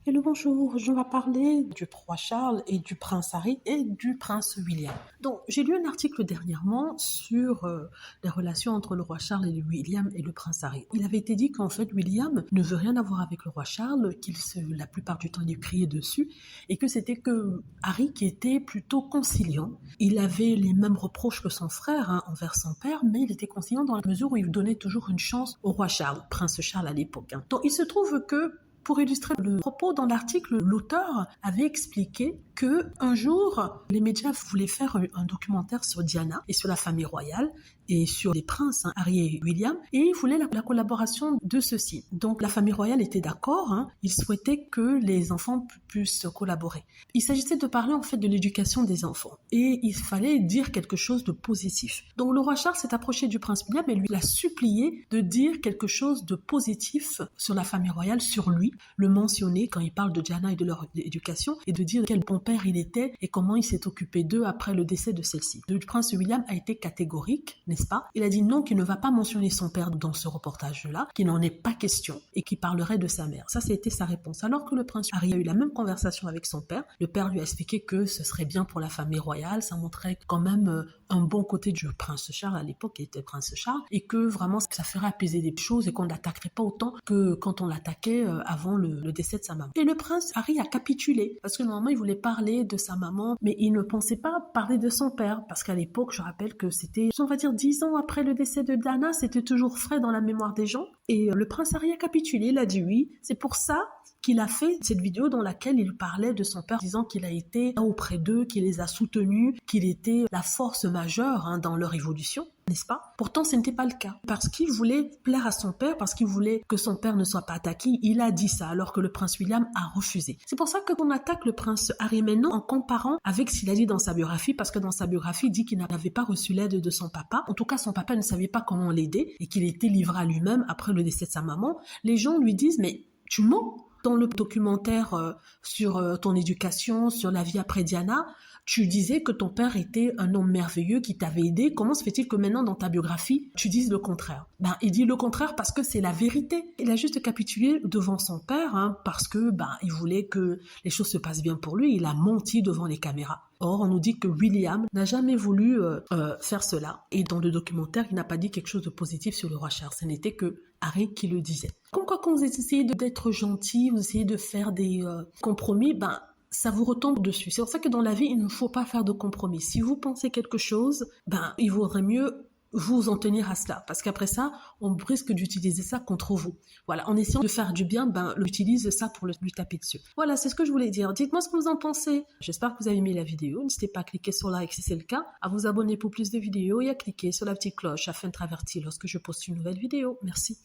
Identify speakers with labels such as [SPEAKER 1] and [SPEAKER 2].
[SPEAKER 1] Hello, bonjour, je vais parler du roi Charles et du prince Harry et du prince William. Donc, j'ai lu un article dernièrement sur les relations entre le roi Charles et le William et le prince Harry. Il avait été dit qu'en fait, William ne veut rien avoir avec le roi Charles, la plupart du temps, il criait dessus, et que c'était que Harry qui était plutôt conciliant. Il avait les mêmes reproches que son frère envers son père, mais il était conciliant dans la mesure où il donnait toujours une chance au roi Charles, prince Charles à l'époque. Donc, il se trouve que pour illustrer le propos dans l'article, l'auteur avait expliqué que un jour, les médias voulaient faire un documentaire sur Diana et sur la famille royale et sur les princes, Harry et William, et ils voulaient la collaboration de ceux-ci. Donc la famille royale était d'accord, ils souhaitaient que les enfants puissent collaborer. Il s'agissait de parler en fait de l'éducation des enfants et il fallait dire quelque chose de positif. Donc le roi Charles s'est approché du prince William et lui l'a supplié de dire quelque chose de positif sur la famille royale, sur lui, le mentionner quand il parle de Diana et de leur éducation et de dire quel bon père il était et comment il s'est occupé d'eux après le décès de celle-ci. Le prince William a été catégorique, n'est-ce pas? Il a dit non, qu'il ne va pas mentionner son père dans ce reportage-là, qu'il n'en est pas question et qu'il parlerait de sa mère. Ça, c'était sa réponse. Alors que le prince Harry a eu la même conversation avec son père, le père lui a expliqué que ce serait bien pour la famille royale, ça montrait quand même un bon côté du prince Charles à l'époque, qui était prince Charles, et que vraiment ça ferait apaiser des choses et qu'on ne l'attaquerait pas autant que quand on l'attaquait avant le décès de sa maman. Et le prince Harry a capitulé parce que normalement il voulait parler de sa maman, mais il ne pensait pas parler de son père parce qu'à l'époque, je rappelle que c'était, on va dire 10 ans après le décès de Diana, c'était toujours frais dans la mémoire des gens. Et le prince Harry a capitulé, il a dit oui. C'est pour ça qu'il a fait cette vidéo dans laquelle il parlait de son père, disant qu'il a été auprès d'eux, qu'il les a soutenus, qu'il était la force majeure dans leur évolution, n'est-ce pas? Pourtant, ce n'était pas le cas. Parce qu'il voulait plaire à son père, parce qu'il voulait que son père ne soit pas attaqué, il a dit ça, alors que le prince William a refusé. C'est pour ça qu'on attaque le prince Harry maintenant en comparant avec ce qu'il a dit dans sa biographie, parce que dans sa biographie, il dit qu'il n'avait pas reçu l'aide de son papa. En tout cas, son papa ne savait pas comment l'aider et qu'il était livré à lui-même après le décès de sa maman. Les gens lui disent, mais tu mens. Dans le documentaire sur ton éducation, sur la vie après Diana, tu disais que ton père était un homme merveilleux qui t'avait aidé. Comment se fait-il que maintenant, dans ta biographie, tu dises le contraire? Il dit le contraire parce que c'est la vérité. Il a juste capitulé devant son père parce que il voulait que les choses se passent bien pour lui. Il a menti devant les caméras. Or, on nous dit que William n'a jamais voulu faire cela. Et dans le documentaire, il n'a pas dit quelque chose de positif sur le roi Charles. Ce n'était que Harry qui le disait. Comme quoi, quand vous essayez d'être gentil, vous essayez de faire des compromis, ça vous retombe dessus. C'est pour ça que dans la vie, il ne faut pas faire de compromis. Si vous pensez quelque chose, il vaudrait mieux vous en tenir à cela. Parce qu'après ça, on risque d'utiliser ça contre vous. Voilà, en essayant de faire du bien, on utilise ça pour lui taper dessus. Voilà, c'est ce que je voulais dire. Dites-moi ce que vous en pensez. J'espère que vous avez aimé la vidéo. N'hésitez pas à cliquer sur like si c'est le cas, à vous abonner pour plus de vidéos et à cliquer sur la petite cloche afin d'être averti lorsque je poste une nouvelle vidéo. Merci.